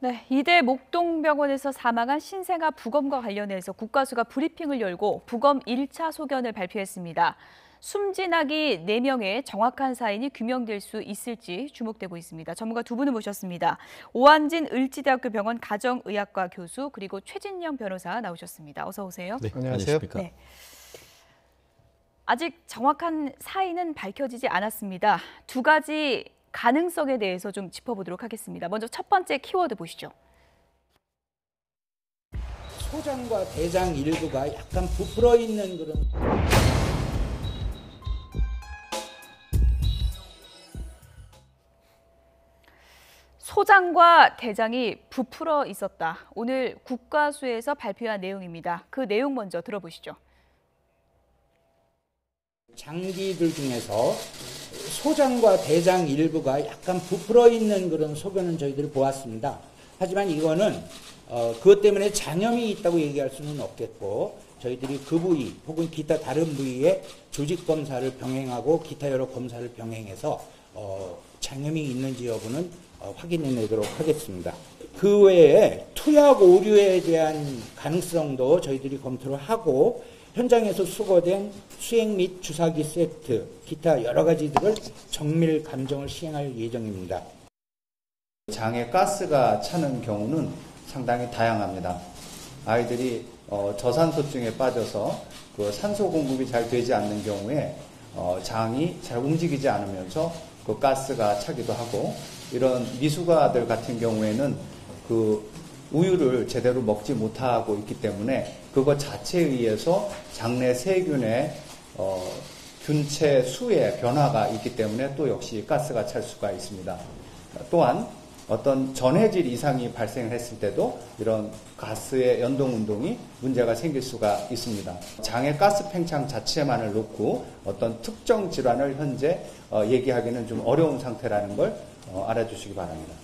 네, 이대 목동병원에서 사망한 신생아 부검과 관련해서 국가수가 브리핑을 열고 부검 1차 소견을 발표했습니다. 숨진 아기 4명의 정확한 사인이 규명될 수 있을지 주목되고 있습니다. 전문가 두 분을 모셨습니다. 오한진 을지대학교 병원 가정의학과 교수 그리고 최진영 변호사 나오셨습니다. 어서 오세요. 네, 안녕하세요. 네. 아직 정확한 사인은 밝혀지지 않았습니다. 두 가지 가능성에 대해서 좀 짚어보도록 하겠습니다. 먼저 첫 번째 키워드 보시죠. 소장과 대장 일부가 약간 부풀어 있는 그런. 소장과 대장이 부풀어 있었다. 오늘 국가수에서 발표한 내용입니다. 그 내용 먼저 들어보시죠. 장기들 중에서 소장과 대장 일부가 약간 부풀어 있는 그런 소견은 저희들이 보았습니다. 하지만 이거는 그것 때문에 장염이 있다고 얘기할 수는 없겠고 저희들이 그 부위 혹은 기타 다른 부위에 조직 검사를 병행하고 기타 여러 검사를 병행해서 장염이 있는지 여부는 확인해내도록 하겠습니다. 그 외에 투약 오류에 대한 가능성도 저희들이 검토를 하고 현장에서 수거된 수액 및 주사기 세트, 기타 여러 가지들을 정밀 감정을 시행할 예정입니다. 장에 가스가 차는 경우는 상당히 다양합니다. 아이들이 저산소증에 빠져서 그 산소 공급이 잘 되지 않는 경우에 장이 잘 움직이지 않으면서 그 가스가 차기도 하고, 이런 미숙아들 같은 경우에는 그 우유를 제대로 먹지 못하고 있기 때문에 그것 자체에 의해서 장내 세균의 균체 수의 변화가 있기 때문에 또 역시 가스가 찰 수가 있습니다. 또한 어떤 전해질 이상이 발생했을 때도 이런 가스의 연동 운동이 문제가 생길 수가 있습니다. 장의 가스 팽창 자체만을 놓고 어떤 특정 질환을 현재 얘기하기는 좀 어려운 상태라는 걸 알아주시기 바랍니다.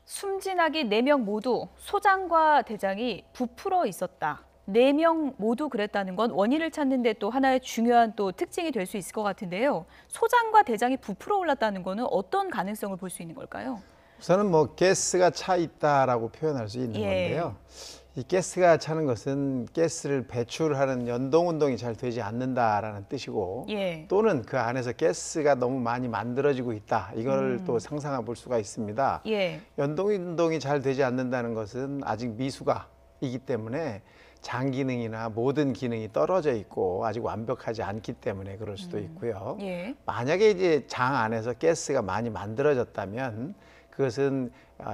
숨진 아기 4명 모두 소장과 대장이 부풀어 있었다. 4명 모두 그랬다는 건 원인을 찾는 데 또 하나의 중요한 또 특징이 될 수 있을 것 같은데요. 소장과 대장이 부풀어 올랐다는 거는 어떤 가능성을 볼 수 있는 걸까요? 우선은 뭐 가스가 차 있다라고 표현할 수 있는 건데요. 이 가스가 차는 것은 가스를 배출하는 연동 운동이 잘 되지 않는다라는 뜻이고, 또는 그 안에서 가스가 너무 많이 만들어지고 있다. 이걸 또 상상해 볼 수가 있습니다. 연동 운동이 잘 되지 않는다는 것은 아직 미숙아이기 때문에 장 기능이나 모든 기능이 떨어져 있고 아직 완벽하지 않기 때문에 그럴 수도 있고요. 만약에 이제 장 안에서 가스가 많이 만들어졌다면 그것은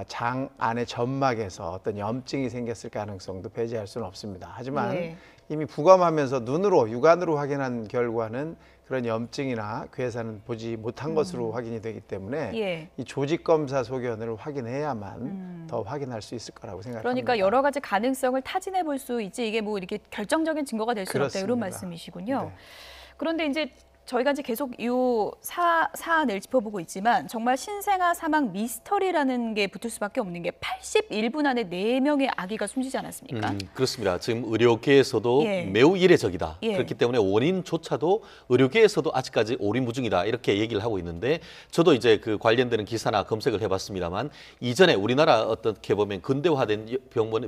장 안의 점막에서 어떤 염증이 생겼을 가능성도 배제할 수는 없습니다. 하지만 이미 부검하면서 눈으로 육안으로 확인한 결과는 그런 염증이나 괴사는 보지 못한 것으로 확인이 되기 때문에 이 조직 검사 소견을 확인해야만 더 확인할 수 있을 거라고 생각합니다. 그러니까 여러 가지 가능성을 타진해 볼 수 있지 이게 뭐 이렇게 결정적인 증거가 될 수는 없다 이런 말씀이시군요. 그런데 이제 저희가 이제 계속 이 사안을 짚어보고 있지만 정말 신생아 사망 미스터리라는 게 붙을 수밖에 없는 게 81분 안에 4명의 아기가 숨지지 않았습니까? 그렇습니다. 지금 의료계에서도 매우 이례적이다. 그렇기 때문에 원인조차도 의료계에서도 아직까지 오리무중이다 이렇게 얘기를 하고 있는데, 저도 이제 그 관련되는 기사나 검색을 해봤습니다만 이전에 우리나라 어떻게 보면 근대화된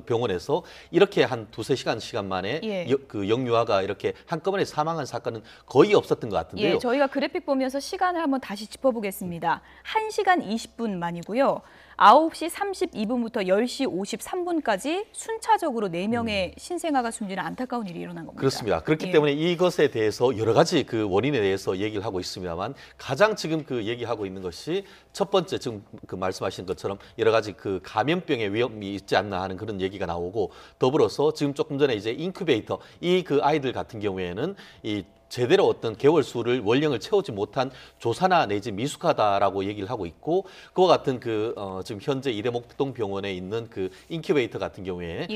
병원에서 이렇게 한 2~3시간 만에 그 영유아가 이렇게 한꺼번에 사망한 사건은 거의 없었던 것 같아요. 저희가 그래픽 보면서 시간을 한번 다시 짚어보겠습니다. 1시간 20분 만이고요. 9시 32분부터 10시 53분까지 순차적으로 4명의 신생아가 숨지는 안타까운 일이 일어난 겁니다. 그렇습니다. 그렇기 때문에 이것에 대해서 여러 가지 그 원인에 대해서 얘기를 하고 있습니다만, 가장 지금 그 얘기하고 있는 것이 첫 번째 지금 그 말씀하신 것처럼 여러 가지 그 감염병의 위험이 있지 않나 하는 그런 얘기가 나오고, 더불어서 지금 조금 전에 이제 인큐베이터 이 그 아이들 같은 경우에는 이 제대로 어떤 개월수를 원령을 채우지 못한 조산아 내지 미숙하다라고 얘기를 하고 있고, 그와 같은 그 지금 현재 이대목동병원에 있는 그 인큐베이터 같은 경우에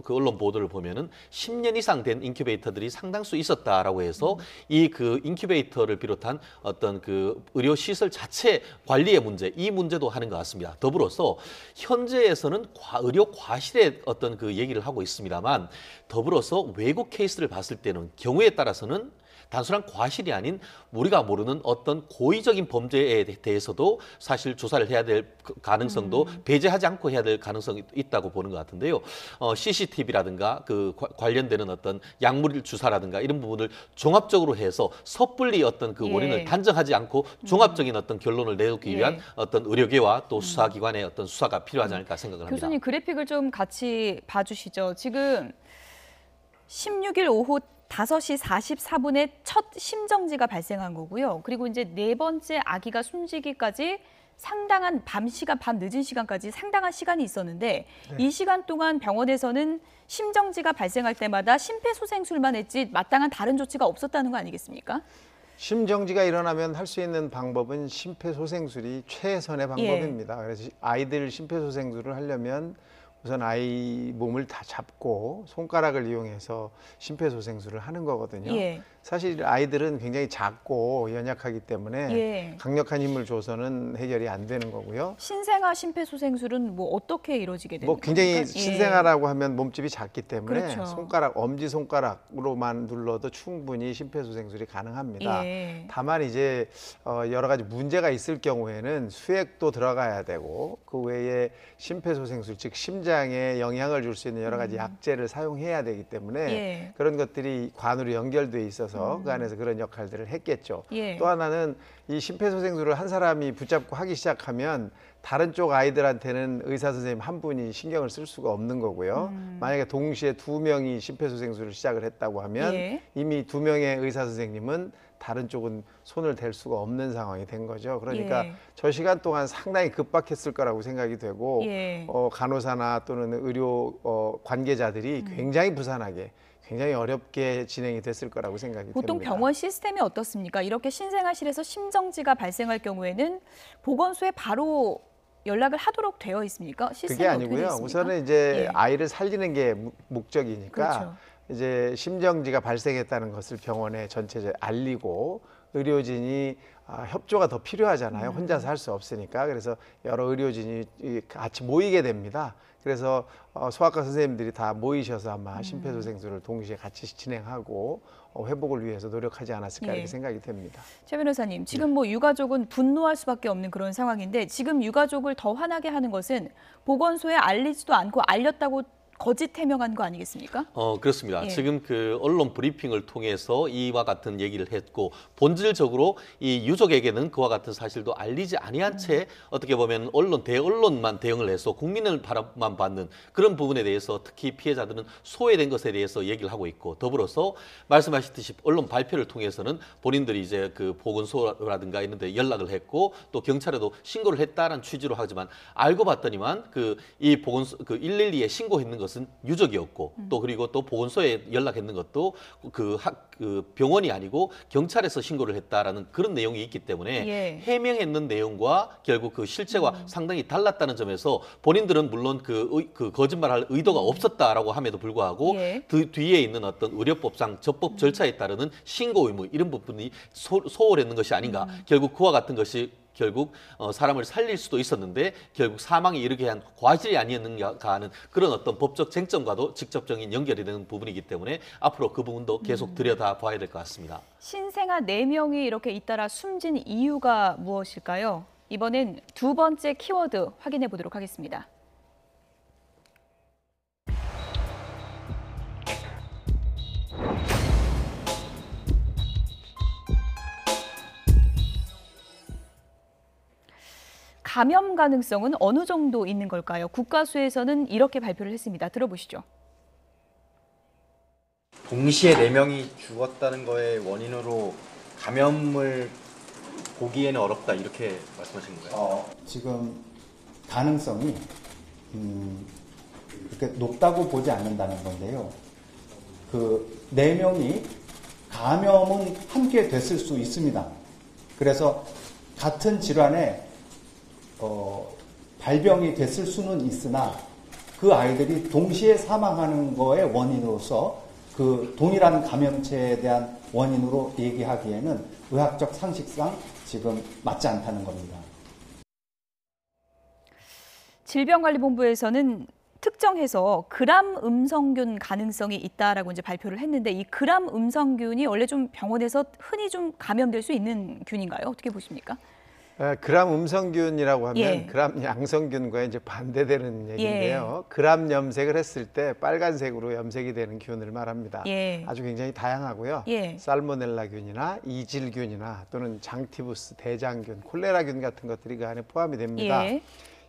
그 언론 보도를 보면은 10년 이상 된 인큐베이터들이 상당수 있었다라고 해서 이 그 인큐베이터를 비롯한 어떤 그 의료 시설 자체 관리의 문제, 이 문제도 하는 것 같습니다. 더불어서 현재에서는 의료 과실의 어떤 그 얘기를 하고 있습니다만, 더불어서 외국 케이스를 봤을 때는 경우에 따라서는 단순한 과실이 아닌 우리가 모르는 어떤 고의적인 범죄에 대해서도 사실 조사를 해야 될 가능성도 배제하지 않고 해야 될 가능성이 있다고 보는 것 같은데요. CCTV라든가 그 관련되는 어떤 약물 주사라든가 이런 부분을 종합적으로 해서 섣불리 어떤 그 원인을 단정하지 않고 종합적인 어떤 결론을 내놓기 위한 어떤 의료계와 또 수사기관의 어떤 수사가 필요하지 않을까 생각을 합니다. 교수님 그래픽을 좀 같이 봐주시죠. 지금 16일 오후 5시 44분에 첫 심정지가 발생한 거고요. 그리고 이제 네 번째 아기가 숨지기까지 상당한 밤 늦은 시간까지 상당한 시간이 있었는데 이 시간 동안 병원에서는 심정지가 발생할 때마다 심폐소생술만 했지 마땅한 다른 조치가 없었다는 거 아니겠습니까? 심정지가 일어나면 할 수 있는 방법은 심폐소생술이 최선의 방법입니다. 그래서 아이들 심폐소생술을 하려면 우선 아이 몸을 다 잡고 손가락을 이용해서 심폐소생술을 하는 거거든요. 사실 아이들은 굉장히 작고 연약하기 때문에 강력한 힘을 줘서는 해결이 안 되는 거고요. 신생아 심폐소생술은 뭐 어떻게 이루어지게 됩니까? 굉장히 신생아라고 하면 몸집이 작기 때문에 그렇죠. 엄지 손가락으로만 눌러도 충분히 심폐소생술이 가능합니다. 다만 이제 여러 가지 문제가 있을 경우에는 수액도 들어가야 되고 그 외에 심폐소생술 즉 심장에 영향을 줄 수 있는 여러 가지 약제를 사용해야 되기 때문에 그런 것들이 관으로 연결돼 있어서 그 안에서 그런 역할들을 했겠죠. 또 하나는 이 심폐소생술을 한 사람이 붙잡고 하기 시작하면 다른 쪽 아이들한테는 의사 선생님 한 분이 신경을 쓸 수가 없는 거고요. 만약에 동시에 2명이 심폐소생술을 시작을 했다고 하면 이미 2명의 의사 선생님은 다른 쪽은 손을 댈 수가 없는 상황이 된 거죠. 그러니까 저 시간 동안 상당히 급박했을 거라고 생각이 되고 간호사나 또는 의료 관계자들이 굉장히 부산하게 굉장히 어렵게 진행이 됐을 거라고 생각이 보통 됩니다. 병원 시스템이 어떻습니까? 이렇게 신생아실에서 심정지가 발생할 경우에는 보건소에 바로 연락을 하도록 되어 있습니까? 그게 아니고요. 우선은 이제 아이를 살리는 게 목적이니까 이제 심정지가 발생했다는 것을 병원에 전체적으로 알리고 의료진이 협조가 더 필요하잖아요. 혼자서 할 수 없으니까. 그래서 여러 의료진이 같이 모이게 됩니다. 그래서 소아과 선생님들이 다 모이셔서 아마 심폐소생술을 동시에 같이 진행하고 회복을 위해서 노력하지 않았을까 이렇게 생각이 됩니다. 최 변호사님, 지금 뭐 유가족은 분노할 수밖에 없는 그런 상황인데 지금 유가족을 더 화나게 하는 것은 보건소에 알리지도 않고 알렸다고 거짓 해명한 거 아니겠습니까? 그렇습니다. 지금 그 언론 브리핑을 통해서 이와 같은 얘기를 했고 본질적으로 이 유족에게는 그와 같은 사실도 알리지 아니한 채 어떻게 보면 대언론만 대응을 해서 국민을 바라만 받는 그런 부분에 대해서 특히 피해자들은 소외된 것에 대해서 얘기를 하고 있고 더불어서 말씀하셨듯이 언론 발표를 통해서는 본인들이 이제 그 보건소라든가 이런 데 연락을 했고 또 경찰에도 신고를 했다는 취지로 하지만 알고 봤더니만 이 보건소 112에 신고했는 것은 유족이었고 또 그리고 또 보건소에 연락했는 것도 그 병원이 아니고 경찰에서 신고를 했다라는 그런 내용이 있기 때문에 해명했는 내용과 결국 그 실체가 상당히 달랐다는 점에서 본인들은 물론 그 거짓말할 의도가 없었다라고 함에도 불구하고 그 뒤에 있는 어떤 의료법상 적법 절차에 따르는 신고 의무 이런 부분이 소홀했는 것이 아닌가. 결국 그와 같은 것이 결국 사람을 살릴 수도 있었는데 결국 사망에 이르게 한 과실이 아니었는가 하는 그런 어떤 법적 쟁점과도 직접적인 연결이 되는 부분이기 때문에 앞으로 그 부분도 계속 들여다봐야 될 것 같습니다. 신생아 4명이 이렇게 잇따라 숨진 이유가 무엇일까요? 이번엔 두 번째 키워드 확인해 보도록 하겠습니다. 감염 가능성은 어느 정도 있는 걸까요? 국가수에서는 이렇게 발표를 했습니다. 들어보시죠. 동시에 4명이 죽었다는 거의 원인으로 감염을 보기에는 어렵다 이렇게 말씀하신 거예요? 지금 가능성이 그렇게 높다고 보지 않는다는 건데요. 그 4명이 감염은 함께 됐을 수 있습니다. 그래서 같은 질환에 발병이 됐을 수는 있으나 그 아이들이 동시에 사망하는 거의 원인으로서 그 동일한 감염체에 대한 원인으로 얘기하기에는 의학적 상식상 지금 맞지 않다는 겁니다. 질병관리본부에서는 특정해서 그람 음성균 가능성이 있다라고 이제 발표를 했는데 이 그람 음성균이 원래 좀 병원에서 흔히 좀 감염될 수 있는 균인가요? 어떻게 보십니까? 그람 음성균이라고 하면 예. 그람 양성균과 이제 반대되는 얘기인데요. 그람 염색을 했을 때 빨간색으로 염색이 되는 균을 말합니다. 예. 아주 굉장히 다양하고요. 예. 살모넬라균이나 이질균이나 또는 장티부스, 대장균, 콜레라균 같은 것들이 그 안에 포함이 됩니다. 예.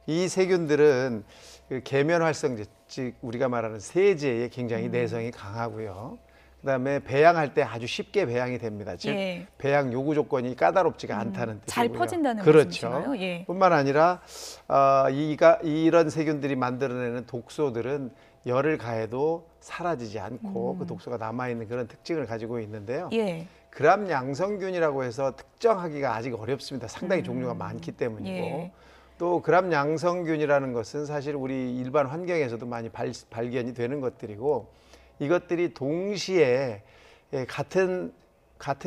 이 세균들은 그 계면 활성제, 즉 우리가 말하는 세제에 굉장히 내성이 강하고요. 그다음에 배양할 때 아주 쉽게 배양이 됩니다. 즉 예. 배양 요구 조건이 까다롭지가 않다는 뜻이고요. 잘 퍼진다는 그렇죠. 말씀이신가요? 예. 뿐만 아니라 이런 세균들이 만들어내는 독소들은 열을 가해도 사라지지 않고 그 독소가 남아있는 그런 특징을 가지고 있는데요. 예. 그람 양성균이라고 해서 특정하기가 아직 어렵습니다. 상당히 종류가 많기 때문이고. 예. 또 그람 양성균이라는 것은 사실 우리 일반 환경에서도 많이 발견이 되는 것들이고 이것들이 동시에 같은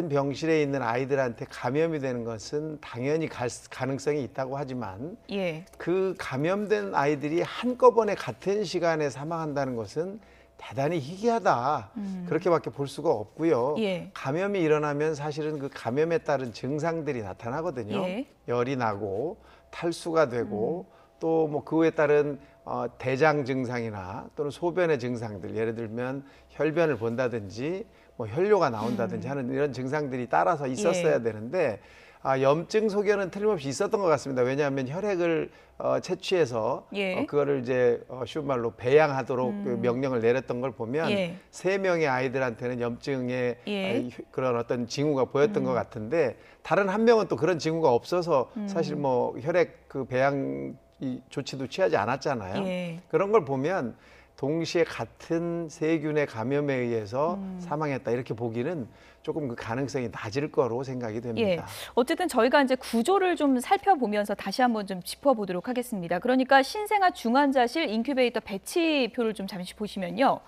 병실에 있는 아이들한테 감염이 되는 것은 당연히 가능성이 있다고 하지만 예. 그 감염된 아이들이 한꺼번에 같은 시간에 사망한다는 것은 대단히 희귀하다. 그렇게밖에 볼 수가 없고요. 예. 감염이 일어나면 사실은 그 감염에 따른 증상들이 나타나거든요. 예. 열이 나고 탈수가 되고 또 뭐 그에 따른 대장 증상이나 또는 소변의 증상들, 예를 들면 혈변을 본다든지 뭐 혈뇨가 나온다든지 하는 이런 증상들이 따라서 있었어야 예. 되는데 염증 소견은 틀림없이 있었던 것 같습니다. 왜냐하면 혈액을 채취해서 예. 그거를 이제 쉬운 말로 배양하도록 그 명령을 내렸던 걸 보면 예. 3명의 아이들한테는 염증의 예. 그런 어떤 징후가 보였던 것 같은데 다른 한 명은 또 그런 징후가 없어서 사실 뭐 혈액 그 배양 조치도 취하지 않았잖아요. 예. 그런 걸 보면 동시에 같은 세균의 감염에 의해서 사망했다 이렇게 보기는 조금 그 가능성이 낮을 거로 생각이 예. 됩니다. 어쨌든 저희가 이제 구조를 좀 살펴보면서 다시 한번 좀 짚어보도록 하겠습니다. 그러니까 신생아 중환자실 인큐베이터 배치표를 좀 잠시 보시면요.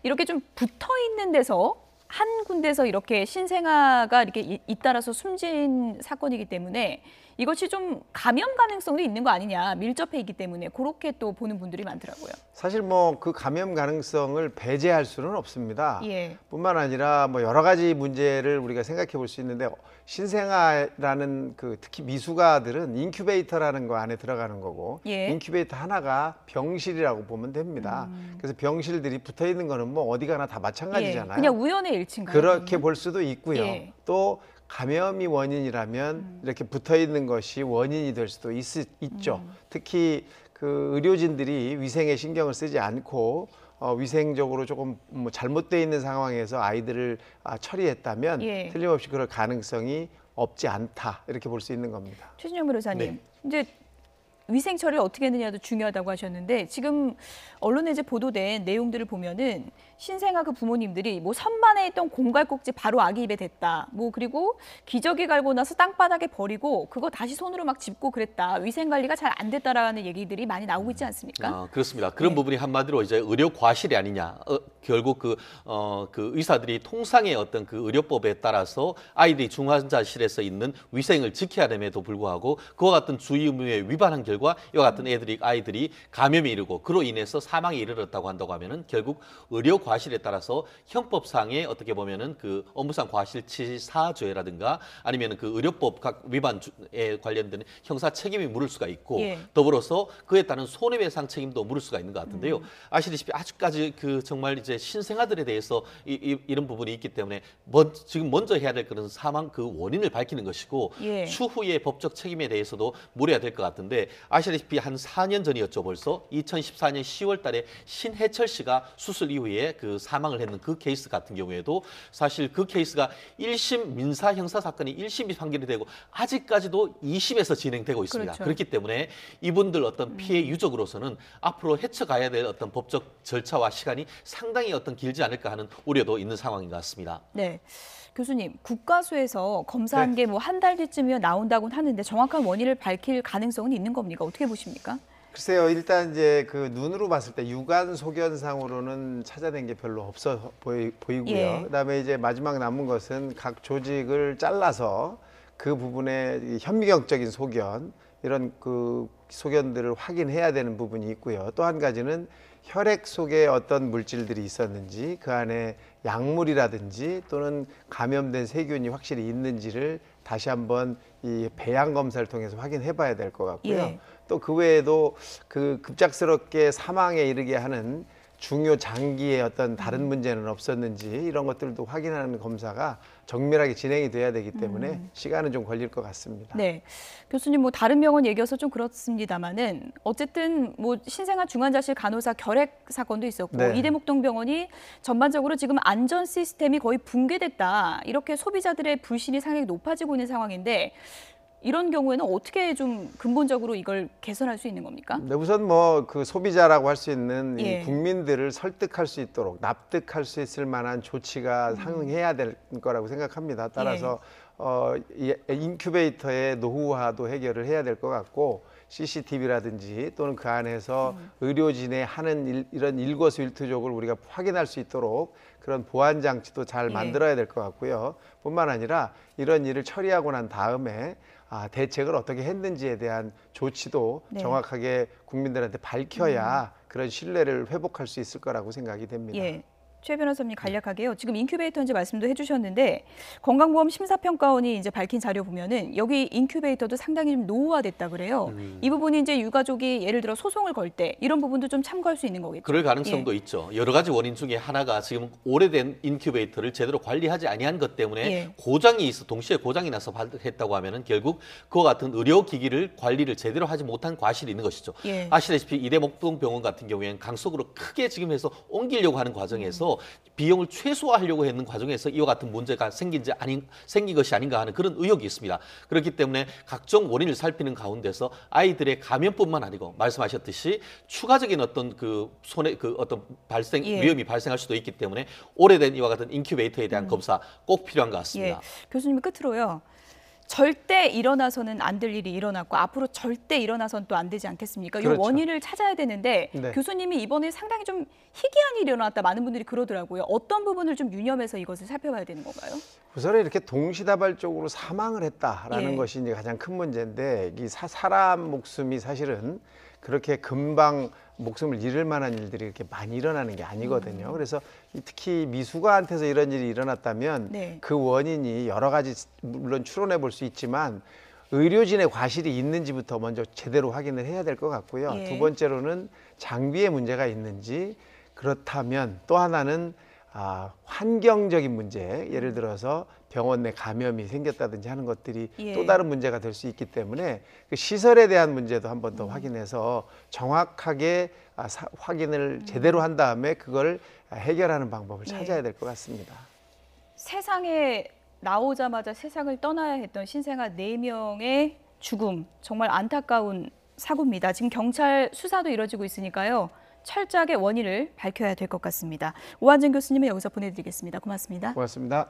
이렇게 좀 붙어 있는 데서 한 군데서 이렇게 신생아가 이렇게 잇따라서 숨진 사건이기 때문에 이것이 좀 감염 가능성도 있는 거 아니냐, 밀접해 있기 때문에 그렇게 또 보는 분들이 많더라고요. 사실 뭐 그 감염 가능성을 배제할 수는 없습니다. 예. 뿐만 아니라 뭐 여러 가지 문제를 우리가 생각해 볼 수 있는데 신생아라는 그 특히 미숙아들은 인큐베이터라는 거 안에 들어가는 거고 예. 인큐베이터 하나가 병실이라고 보면 됩니다. 그래서 병실들이 붙어 있는 거는 뭐 어디 가나 다 마찬가지잖아요. 예. 그냥 우연의 일치인가요? 그렇게 볼 수도 있고요. 예. 또 감염이 원인이라면 이렇게 붙어 있는 것이 원인이 될 수도 있죠. 특히 그 의료진들이 위생에 신경을 쓰지 않고 위생적으로 조금 뭐 잘못되어 있는 상황에서 아이들을 처리했다면 예. 틀림없이 그럴 가능성이 없지 않다 이렇게 볼 수 있는 겁니다. 최진영 변호사님, 네. 이제 위생 처리를 어떻게 했느냐도 중요하다고 하셨는데 지금 언론에 이제 보도된 내용들을 보면은 신생아 그 부모님들이 뭐 선반에 있던 곰갈꼭지 바로 아기 입에 댔다. 뭐 그리고 기저귀 갈고 나서 땅바닥에 버리고 그거 다시 손으로 막 짚고 그랬다. 위생 관리가 잘 안 됐다라는 얘기들이 많이 나오고 있지 않습니까? 그렇습니다. 그런 네. 부분이 한마디로 이제 의료 과실이 아니냐. 결국 그 의사들이 통상의 어떤 그 의료법에 따라서 아이들이 중환자실에서 있는 위생을 지켜야 됨에도 불구하고 그와 같은 주의 의무에 위반한 결과 이와 같은 아이들이 감염에 이르고 그로 인해서 사망에 이르렀다고 한다고 하면은 결국 의료 과실에 따라서 형법상의 어떻게 보면은 그 업무상 과실치사죄라든가 아니면은 그 의료법 각 위반에 관련된 형사 책임이 물을 수가 있고 예. 더불어서 그에 따른 손해배상 책임도 물을 수가 있는 것 같은데요. 아시다시피 아직까지 그 정말 이제 신생아들에 대해서 이런 부분이 있기 때문에 지금 먼저 해야 될 그런 사망 그 원인을 밝히는 것이고 예. 추후의 법적 책임에 대해서도 물어야 될 것 같은데 아시다시피 한 4년 전이었죠 벌써 2014년 10월 달에 신해철 씨가 수술 이후에 그 사망을 했는 그 케이스 같은 경우에도 사실 그 케이스가 1심 민사 형사 사건이 1심이 판결이 되고 아직까지도 2심에서 진행되고 있습니다. 그렇죠. 그렇기 때문에 이분들 어떤 피해 유족으로서는 앞으로 헤쳐가야 될 어떤 법적 절차와 시간이 상당히 어떤 길지 않을까 하는 우려도 있는 상황인 것 같습니다. 네. 교수님, 국가수에서 검사한 네. 게 뭐 한 달 뒤쯤이면 나온다고는 하는데 정확한 원인을 밝힐 가능성은 있는 겁니까? 어떻게 보십니까? 글쎄요, 일단 이제 그 눈으로 봤을 때 육안 소견상으로는 찾아낸 게 별로 없어 보이고요. 예. 그다음에 이제 마지막 남은 것은 각 조직을 잘라서 그 부분에 현미경적인 소견, 이런 그 소견들을 확인해야 되는 부분이 있고요. 또 한 가지는 혈액 속에 어떤 물질들이 있었는지, 그 안에 약물이라든지 또는 감염된 세균이 확실히 있는지를 다시 한번 이 배양 검사를 통해서 확인해 봐야 될 것 같고요. 예. 또 그 외에도 그 급작스럽게 사망에 이르게 하는 중요 장기에 어떤 다른 문제는 없었는지 이런 것들도 확인하는 검사가 정밀하게 진행이 돼야 되기 때문에 시간은 좀 걸릴 것 같습니다. 네, 교수님 뭐 다른 병원 얘기여서 좀 그렇습니다만은 어쨌든 뭐 신생아 중환자실 간호사 결핵 사건도 있었고 네. 이대목동병원이 전반적으로 지금 안전 시스템이 거의 붕괴됐다 이렇게 소비자들의 불신이 상당히 높아지고 있는 상황인데. 이런 경우에는 어떻게 좀 근본적으로 이걸 개선할 수 있는 겁니까? 네, 우선 뭐 그 소비자라고 할 수 있는 예. 이 국민들을 설득할 수 있도록 납득할 수 있을 만한 조치가 상응해야 될 거라고 생각합니다. 따라서 이 인큐베이터의 노후화도 해결을 해야 될 것 같고 CCTV라든지 또는 그 안에서 의료진의 하는 이런 일거수일투족을 우리가 확인할 수 있도록 그런 보안 장치도 잘 만들어야 될 것 같고요. 뿐만 아니라 이런 일을 처리하고 난 다음에 대책을 어떻게 했는지에 대한 조치도 네. 정확하게 국민들한테 밝혀야 그런 신뢰를 회복할 수 있을 거라고 생각이 됩니다. 예. 최 변호사님 간략하게요. 지금 인큐베이터인지 말씀도 해주셨는데 건강보험 심사평가원이 이제 밝힌 자료 보면은 여기 인큐베이터도 상당히 좀 노후화됐다 그래요. 이 부분이 이제 유가족이 예를 들어 소송을 걸 때 이런 부분도 좀 참고할 수 있는 거겠죠. 그럴 가능성도 있죠. 여러 가지 원인 중에 하나가 지금 오래된 인큐베이터를 제대로 관리하지 아니한 것 때문에 고장이 있어 동시에 고장이 나서 발생했다고 하면은 결국 그와 같은 의료기기를 관리를 제대로 하지 못한 과실이 있는 것이죠. 아시다시피 이대목동병원 같은 경우에는 강속으로 크게 지금 해서 옮기려고 하는 과정에서 비용을 최소화하려고 했는 과정에서 이와 같은 문제가 생긴 것이 아닌가 하는 그런 의혹이 있습니다. 그렇기 때문에 각종 원인을 살피는 가운데서 아이들의 감염뿐만 아니고 말씀하셨듯이 추가적인 어떤 그 손해 그 어떤 발생 위험이 발생할 수도 있기 때문에 오래된 이와 같은 인큐베이터에 대한 검사 꼭 필요한 것 같습니다. 교수님 끝으로요. 절대 일어나서는 안 될 일이 일어났고 앞으로 절대 일어나서는 또 안 되지 않겠습니까? 그렇죠. 이 원인을 찾아야 되는데 교수님이 이번에 상당히 좀 희귀한 일이 일어났다 많은 분들이 그러더라고요. 어떤 부분을 좀 유념해서 이것을 살펴봐야 되는 건가요? 우선 이렇게 동시다발적으로 사망을 했다라는 것이 이제 가장 큰 문제인데 이 사람 목숨이 사실은 그렇게 금방 목숨을 잃을 만한 일들이 이렇게 많이 일어나는 게 아니거든요. 그래서 특히 미숙아한테서 이런 일이 일어났다면 그 원인이 여러 가지 물론 추론해 볼 수 있지만 의료진의 과실이 있는지부터 먼저 제대로 확인을 해야 될 것 같고요. 두 번째로는 장비에 문제가 있는지, 그렇다면 또 하나는 환경적인 문제, 예를 들어서 병원 내 감염이 생겼다든지 하는 것들이 또 다른 문제가 될 수 있기 때문에 그 시설에 대한 문제도 한 번 더 확인해서 정확하게 확인을 제대로 한 다음에 그걸 해결하는 방법을 찾아야 될 것 같습니다. 세상에 나오자마자 세상을 떠나야 했던 신생아 4명의 죽음, 정말 안타까운 사고입니다. 지금 경찰 수사도 이뤄지고 있으니까요. 철저하게 원인을 밝혀야 될 것 같습니다. 오한정 교수님은 여기서 보내드리겠습니다. 고맙습니다. 고맙습니다.